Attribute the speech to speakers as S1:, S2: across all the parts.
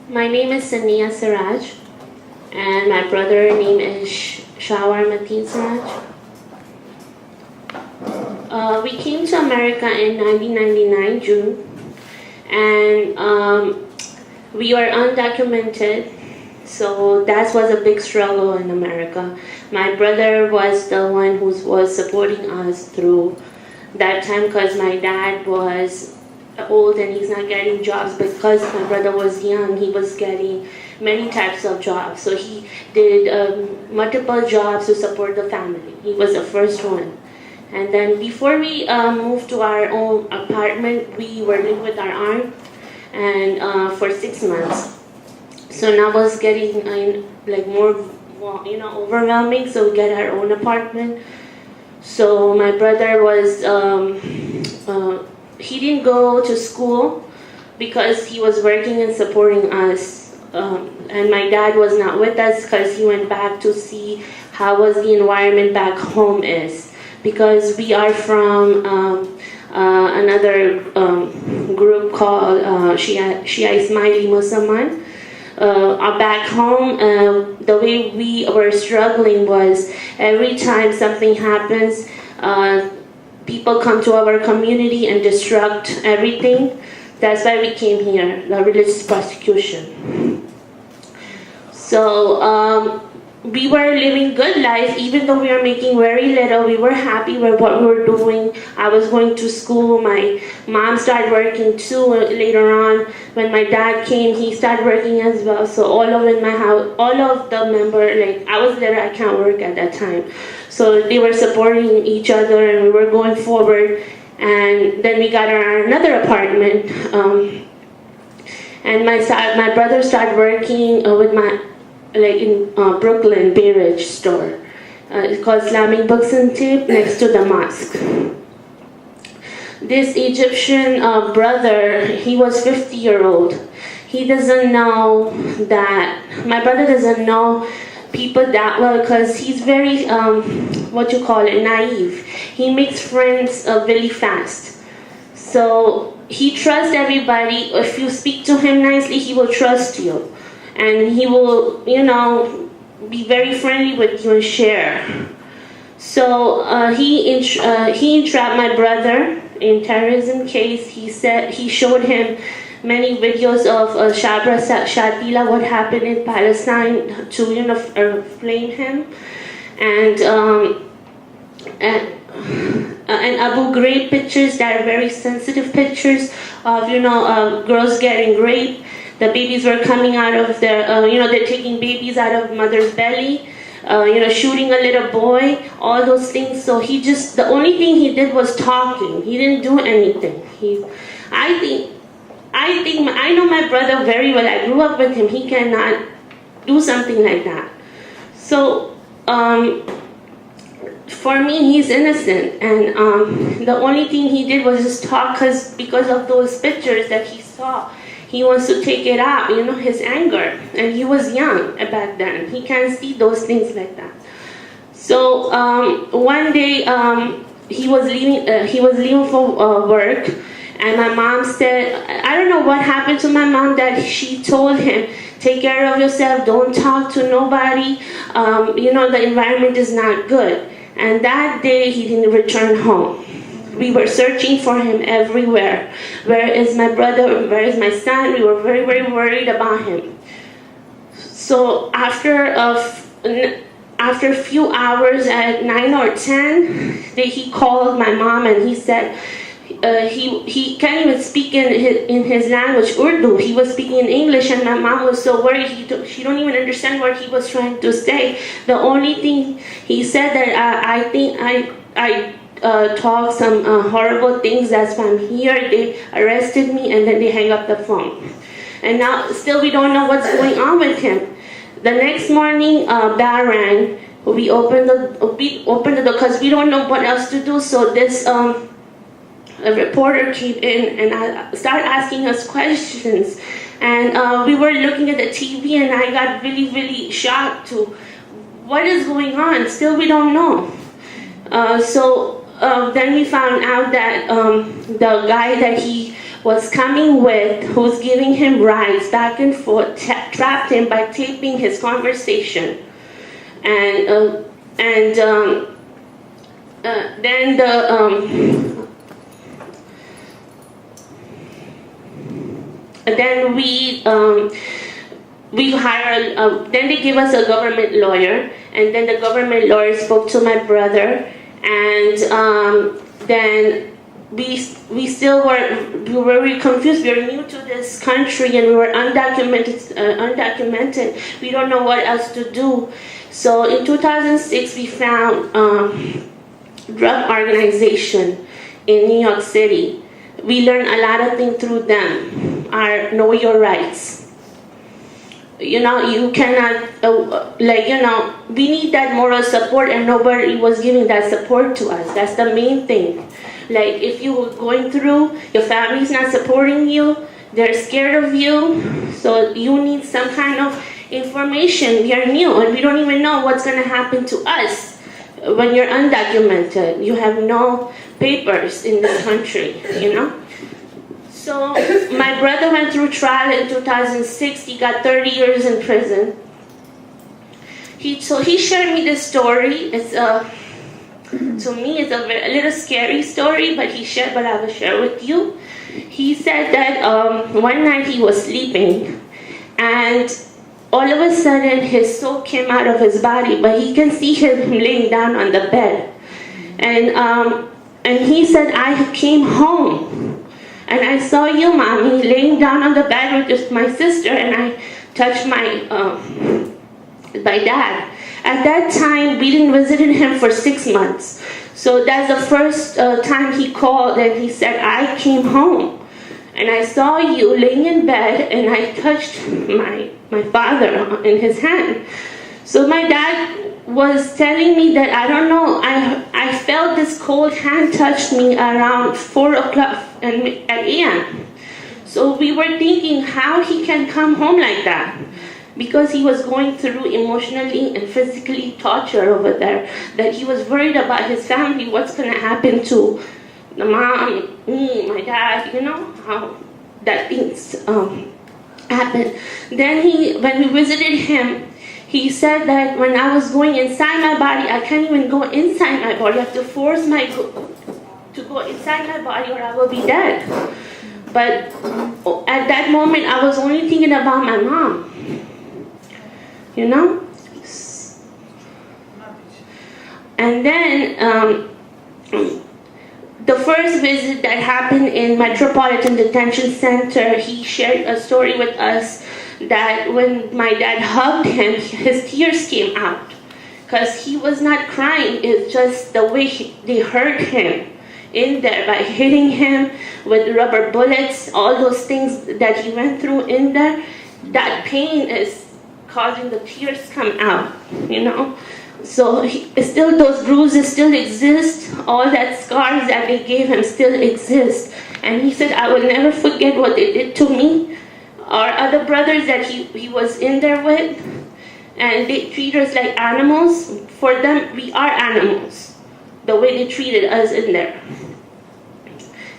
S1: My name is Sanya Siraj, and my brother name is Shahawar Matin Siraj. We came to America in 1999 June, and we were undocumented, so that was a big struggle in America. My brother was the one who was supporting us through that time because my dad was old and he's not getting jobs. Because my brother was young, he was getting many types of jobs. So he did multiple jobs to support the family. He was the first one. And then before we moved to our own apartment, we were living with our aunt and for 6 months. So now it was getting like more, overwhelming. So we get our own apartment. So my brother was, he didn't go to school because he was working and supporting us. And my dad was not with us because he went back to see how was the environment back home is. Because we are from another group called Shia Ismaili Musliman. Back home, the way we were struggling was every time something happens, people come to our community and destruct everything. That's why we came here, the religious persecution. So we were living good life, even though we were making very little. We were happy with what we were doing. I was going to school. My mom started working too later on. When my dad came, he started working as well. So all of in my house, all of the members, like I was there, I can't work at that time. So they were supporting each other and we were going forward. And then we got another apartment. And my brother started working with in Brooklyn, Bay Ridge store. It's called Islamic Books and Tape next to the mosque. This Egyptian brother, he was 50-year-old. He doesn't know that, my brother doesn't know people that well because he's very, naive. He makes friends really fast. So he trusts everybody. If you speak to him nicely, he will trust you. And he will, be very friendly with you and share. So he entrapped my brother in terrorism case. He showed him many videos of Shabra Shatila, what happened in Palestine, to flame him, and Abu Ghraib pictures that are very sensitive pictures of girls getting raped. The babies were coming out of their, they're taking babies out of mother's belly, shooting a little boy, all those things. So the only thing he did was talking. He didn't do anything. I know my brother very well. I grew up with him. He cannot do something like that. So, for me, he's innocent. And the only thing he did was just talk because of those pictures that he saw. He wants to take it out, his anger. And he was young back then. He can't see those things like that. So one day he was leaving for work, and my mom said, I don't know what happened to my mom that she told him, take care of yourself, don't talk to nobody. The environment is not good. And that day he didn't return home. We were searching for him everywhere. Where is my brother? Where is my son? We were very, very worried about him. So after a few hours at 9 or 10, he called my mom and he said he can't even speak in his language, Urdu. He was speaking in English, and my mom was so worried. She don't even understand what he was trying to say. The only thing he said that I think I talk some horrible things. That's why I'm here. They arrested me and then they hang up the phone. And now still we don't know what's going on with him. The next morning, bell rang. We opened the door because we don't know what else to do. So this a reporter came in and started asking us questions. And we were looking at the TV, and I got really, really shocked to what is going on. Still we don't know. So then we found out that the guy that he was coming with, who's giving him rides back and forth, trapped him by taping his conversation. And then we hire, then they give us a government lawyer, and then the government lawyer spoke to my brother, and then we still were very confused. We were new to this country, and we were undocumented. We don't know what else to do. So in 2006, we found drug organization in New York City. We learned a lot of things through them. Our Know Your Rights. You cannot, we need that moral support, and nobody was giving that support to us. That's the main thing. Like, if you're going through, your family's not supporting you, they're scared of you, so you need some kind of information. We are new, and we don't even know what's going to happen to us when you're undocumented. You have no papers in this country, So my brother went through trial in 2006. He got 30 years in prison. He shared me this story. To me, it's a little scary story, but I will share with you. He said that one night he was sleeping, and all of a sudden his soul came out of his body, but he can see him laying down on the bed. And he said, I came home, and I saw you, Mommy, laying down on the bed with my sister, and I touched my dad. At that time, we didn't visit him for 6 months. So that's the first time he called, and he said, I came home, and I saw you laying in bed, and I touched my father in his hand. So my dad was telling me that, I don't know, I felt this cold hand touch me around 4 o'clock at a.m. So we were thinking how he can come home like that, because he was going through emotionally and physically torture over there, that he was worried about his family, what's going to happen to the mom, me, my dad, how that things happen. Then when we visited him, he said that when I was going inside my body, I can't even go inside my body. I have to force to go inside my body, or I will be dead. But at that moment, I was only thinking about my mom. And then the first visit that happened in Metropolitan Detention Center, he shared a story with us that when my dad hugged him, his tears came out, because he was not crying. It's just the way they hurt him in there by hitting him with rubber bullets, all those things that he went through in there. That pain is causing the tears come out, So still, those bruises still exist. All that scars that they gave him still exist. And he said, I will never forget what they did to me. Our other brothers that he was in there with, and they treat us like animals. For them, we are animals, the way they treated us in there.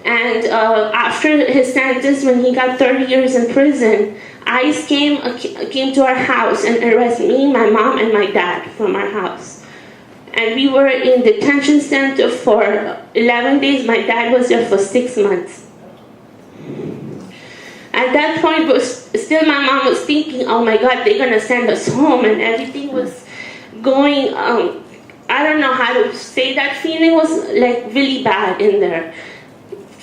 S1: And after his sentence, when he got 30 years in prison, ICE came to our house and arrested me, my mom, and my dad from our house. And we were in detention center for 11 days. My dad was there for 6 months. At that point, still my mom was thinking, oh my God, they're gonna send us home, and everything was going, I don't know how to say, that feeling was like really bad in there.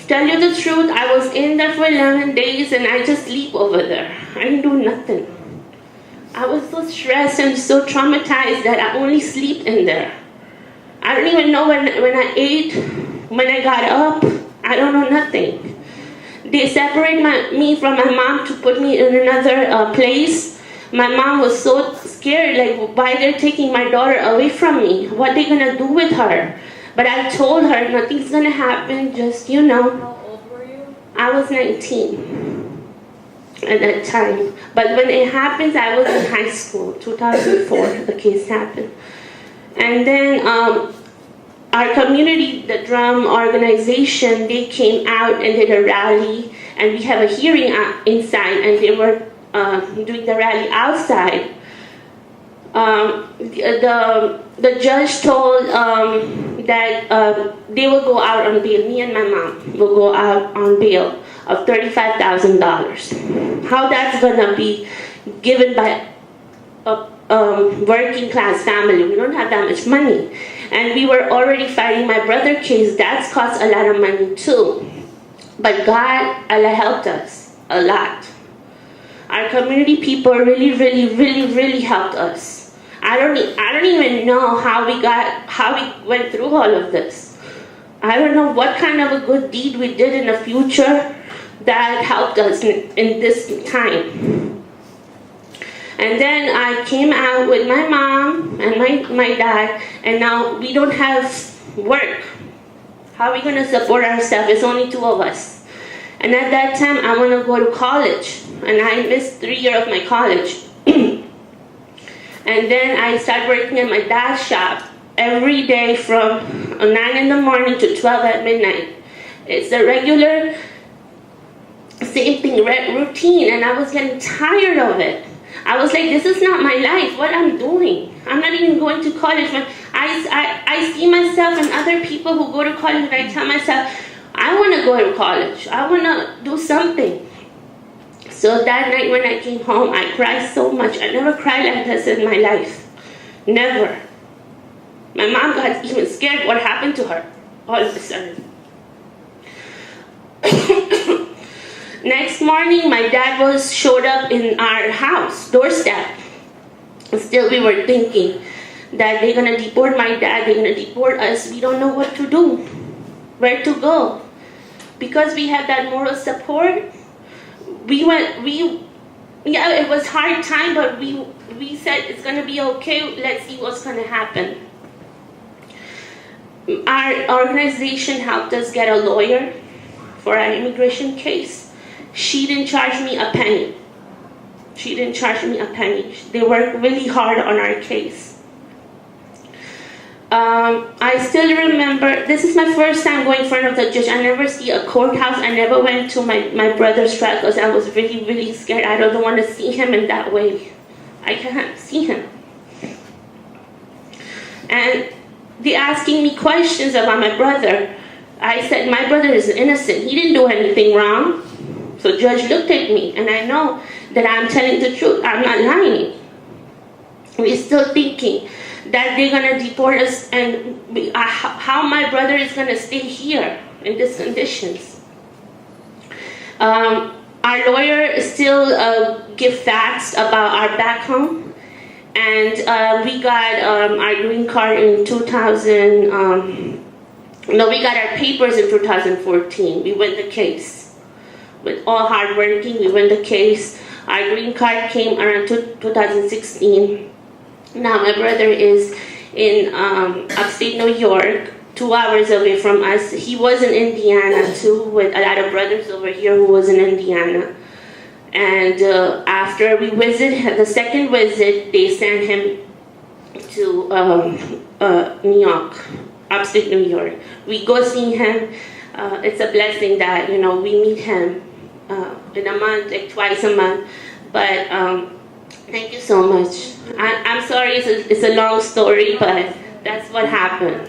S1: Tell you the truth, I was in there for 11 days, and I just sleep over there. I didn't do nothing. I was so stressed and so traumatized that I only sleep in there. I don't even know when I ate, when I got up, I don't know nothing. They separate me from my mom to put me in another place. My mom was so scared, like, why they're taking my daughter away from me? What they gonna do with her? But I told her, nothing's gonna happen, just,
S2: How old were you?
S1: I was 19 at that time. But when it happens, I was in high school, 2004, the case happened. And then our community, the drum organization, they came out and did a rally, and we have a hearing inside, and they were doing the rally outside. The judge told that they will go out on bail. Me and my mom will go out on bail of $35,000. How that's gonna be given by a working class family? We don't have that much money, and we were already fighting my brother's case. That's cost a lot of money too. But God, Allah helped us a lot. Our community people really helped us. I don't even know how we went through all of this. I don't know what kind of a good deed we did in the future that helped us in this time. And then I came out with my mom and my dad, and now we don't have work. How are we going to support ourselves? It's only two of us. And at that time, I want to go to college, and I missed 3 years of my college. And then I started working at my dad's shop every day from 9 in the morning to 12 at midnight. It's a regular, same thing, routine, and I was getting tired of it. I was like, this is not my life, what I'm doing. I'm not even going to college. I see myself and other people who go to college, and I tell myself, I want to go to college. I want to do something. So that night when I came home, I cried so much. I never cried like this in my life. Never. My mom got even scared what happened to her all of a sudden. Next morning, my dad showed up in our house, doorstep. Still, we were thinking that they're going to deport my dad, they're going to deport us. We don't know what to do, where to go. Because we had that moral support, it was hard time, but we said it's going to be okay, let's see what's going to happen. Our organization helped us get a lawyer for our immigration case. She didn't charge me a penny. They worked really hard on our case. I still remember, this is my first time going in front of the judge. I never see a courthouse. I never went to my brother's trial because I was really scared. I don't want to see him in that way. I can't see him. And they asking me questions about my brother. I said, my brother is innocent. He didn't do anything wrong. So judge looked at me, and I know that I'm telling the truth. I'm not lying. We're still thinking that they're going to deport us, and how my brother is going to stay here in these conditions. Our lawyer still give facts about our back home, and we got our green card in 2000. We got our papers in 2014. We won the case. With all hard working, we won the case. Our green card came around 2016. Now my brother is in upstate New York, 2 hours away from us. He was in Indiana too, with a lot of brothers over here who was in Indiana. And after we visited, the second visit, they sent him to New York, upstate New York. We go see him. It's a blessing that, we meet him in a month, like twice a month. But thank you so much. I'm sorry, it's a long story, but that's what happened.